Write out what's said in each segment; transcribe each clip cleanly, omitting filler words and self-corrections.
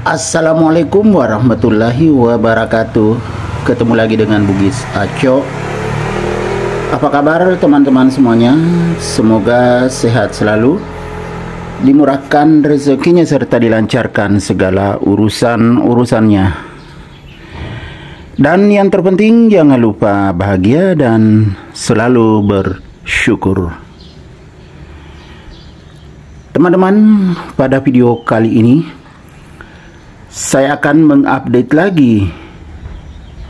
Assalamualaikum warahmatullahi wabarakatuh. Ketemu lagi dengan Bugis Aco. Apa kabar teman-teman semuanya? Semoga sehat selalu, dimurahkan rezekinya serta dilancarkan segala urusan-urusannya. Dan yang terpenting jangan lupa bahagia dan selalu bersyukur. Teman-teman, pada video kali ini saya akan mengupdate lagi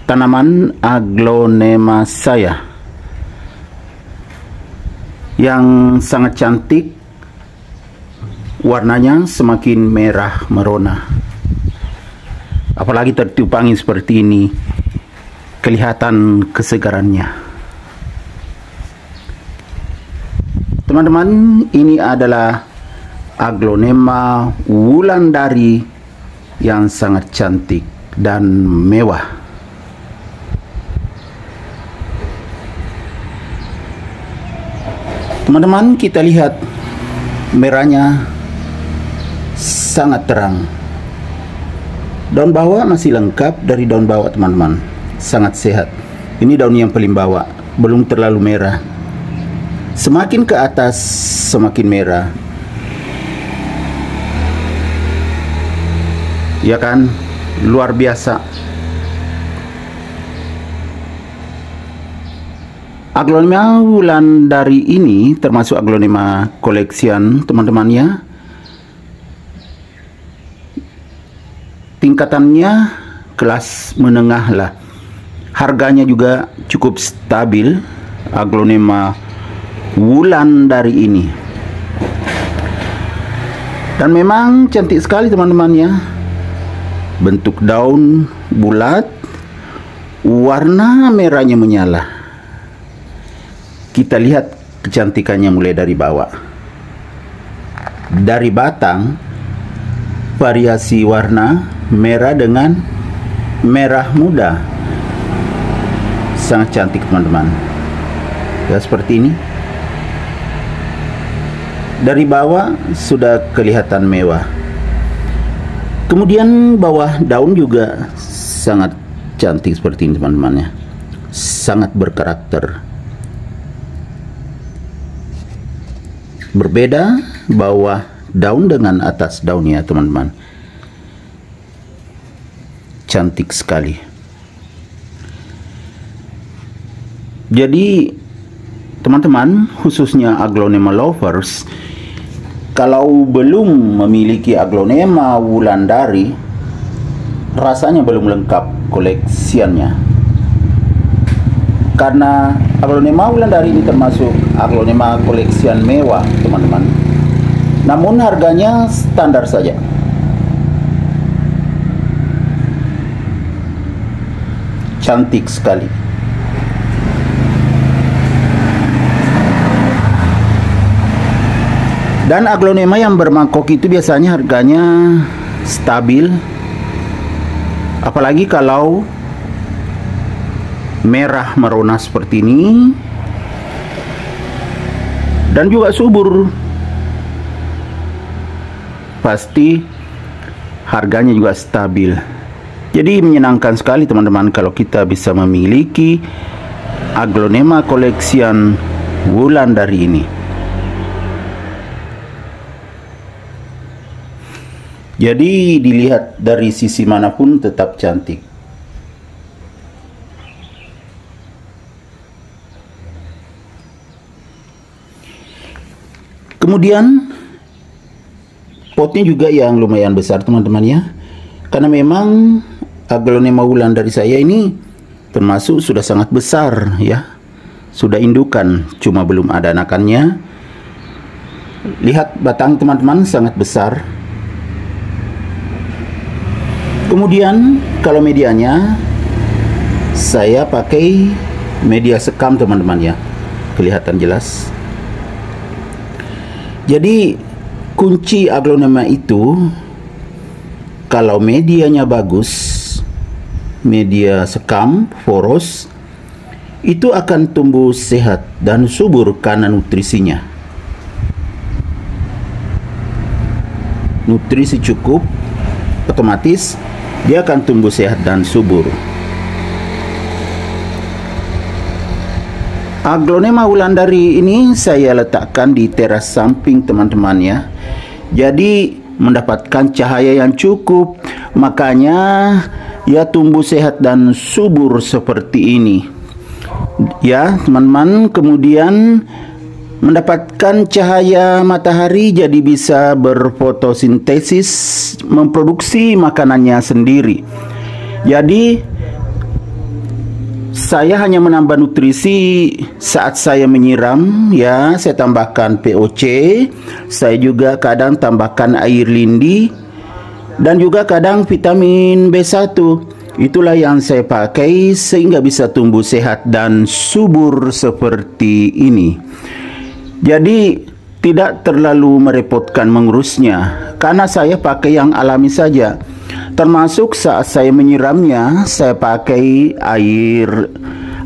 tanaman aglonema saya yang sangat cantik, warnanya semakin merah merona. Apalagi tertiup angin seperti ini, kelihatan kesegarannya. Teman-teman, ini adalah aglonema wulandari yang sangat cantik dan mewah. Teman-teman, kita lihat merahnya sangat terang. Daun bawah masih lengkap dari daun bawah, teman-teman. Sangat sehat. Ini daun yang paling bawah, belum terlalu merah. Semakin ke atas semakin merah. Ya kan, luar biasa. Aglonema wulandari ini termasuk aglonema koleksian, teman-temannya. Tingkatannya kelas menengah lah. Harganya juga cukup stabil, aglonema wulandari ini. Dan memang cantik sekali, teman-temannya. Bentuk daun bulat, warna merahnya menyala. Kita lihat kecantikannya mulai dari bawah. Dari batang, variasi warna merah dengan merah muda. Sangat cantik, teman-teman. Ya, seperti ini. Dari bawah sudah kelihatan mewah. Kemudian bawah daun juga sangat cantik seperti ini, teman-teman ya. Sangat berkarakter. Berbeda bawah daun dengan atas daunnya, teman-teman. Cantik sekali. Jadi teman-teman, khususnya aglonema lovers, kalau belum memiliki aglonema wulandari, rasanya belum lengkap koleksiannya. Karena aglonema wulandari ini termasuk aglonema koleksian mewah, teman-teman. Namun harganya standar saja. Cantik sekali. Dan aglonema yang bermangkok itu biasanya harganya stabil. Apalagi kalau merah merona seperti ini. Dan juga subur. Pasti harganya juga stabil. Jadi menyenangkan sekali, teman-teman, kalau kita bisa memiliki aglonema koleksian wulandari ini. Jadi dilihat dari sisi manapun tetap cantik. Kemudian potnya juga yang lumayan besar, teman-teman ya. Karena memang aglonema wulandari saya ini termasuk sudah sangat besar ya. Sudah indukan, cuma belum ada anakannya. Lihat batang, teman-teman, sangat besar. Kemudian kalau medianya saya pakai media sekam, teman-teman ya. Kelihatan jelas. Jadi kunci aglonema itu, kalau medianya bagus, media sekam, poros, itu akan tumbuh sehat dan subur karena nutrisinya. Nutrisi cukup, otomatis dia akan tumbuh sehat dan subur. Aglonema wulandari ini saya letakkan di teras samping teman-teman ya. Jadi mendapatkan cahaya yang cukup, makanya ia tumbuh sehat dan subur seperti ini. Ya, teman-teman, kemudian mendapatkan cahaya matahari jadi bisa berfotosintesis, memproduksi makanannya sendiri. Jadi saya hanya menambah nutrisi saat saya menyiram ya, saya tambahkan POC, saya juga kadang tambahkan air lindi dan juga kadang vitamin B1. Itulah yang saya pakai sehingga bisa tumbuh sehat dan subur seperti ini. Jadi tidak terlalu merepotkan mengurusnya karena saya pakai yang alami saja. Termasuk saat saya menyiramnya, saya pakai air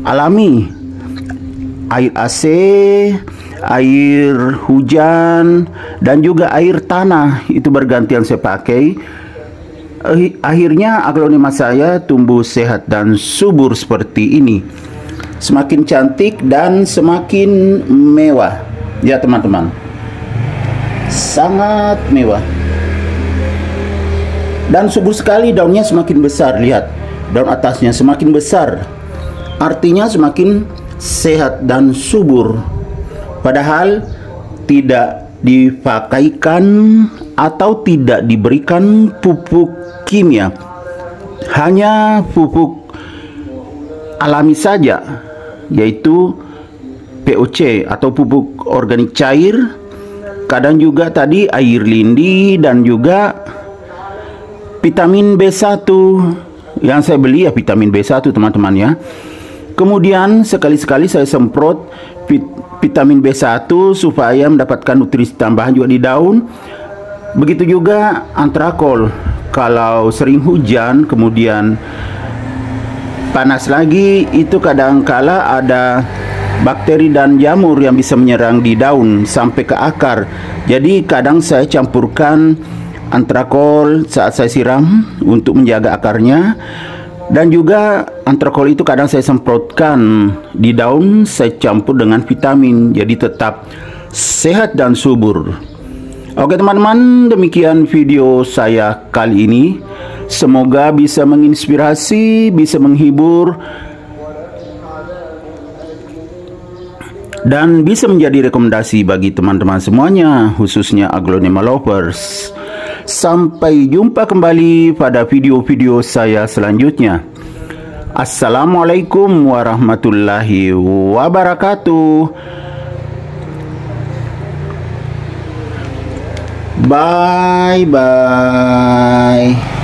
alami, air AC, air hujan, dan juga air tanah. Itu bergantian saya pakai. Akhirnya aglonema saya tumbuh sehat dan subur seperti ini. Semakin cantik dan semakin mewah. Ya teman-teman, sangat mewah. Dan subur sekali, daunnya semakin besar. Lihat, daun atasnya semakin besar, artinya semakin sehat dan subur. Padahal tidak dipakaikan atau tidak diberikan pupuk kimia, hanya pupuk alami saja, yaitu POC atau pupuk organik cair, kadang juga tadi air lindi dan juga vitamin B1 yang saya beli ya, vitamin B1 teman-teman ya. Kemudian sekali-sekali saya semprot vitamin B1 supaya mendapatkan nutrisi tambahan juga di daun. Begitu juga antrakol. Kalau sering hujan kemudian panas lagi, itu kadang-kala ada bakteri dan jamur yang bisa menyerang di daun sampai ke akar. Jadi kadang saya campurkan antrakol saat saya siram untuk menjaga akarnya, dan juga antrakol itu kadang saya semprotkan di daun, saya campur dengan vitamin, jadi tetap sehat dan subur. Oke teman-teman, demikian video saya kali ini. Semoga bisa menginspirasi, bisa menghibur, dan bisa menjadi rekomendasi bagi teman-teman semuanya, khususnya aglonema lovers. Sampai jumpa kembali pada video-video saya selanjutnya. Assalamualaikum warahmatullahi wabarakatuh. Bye bye.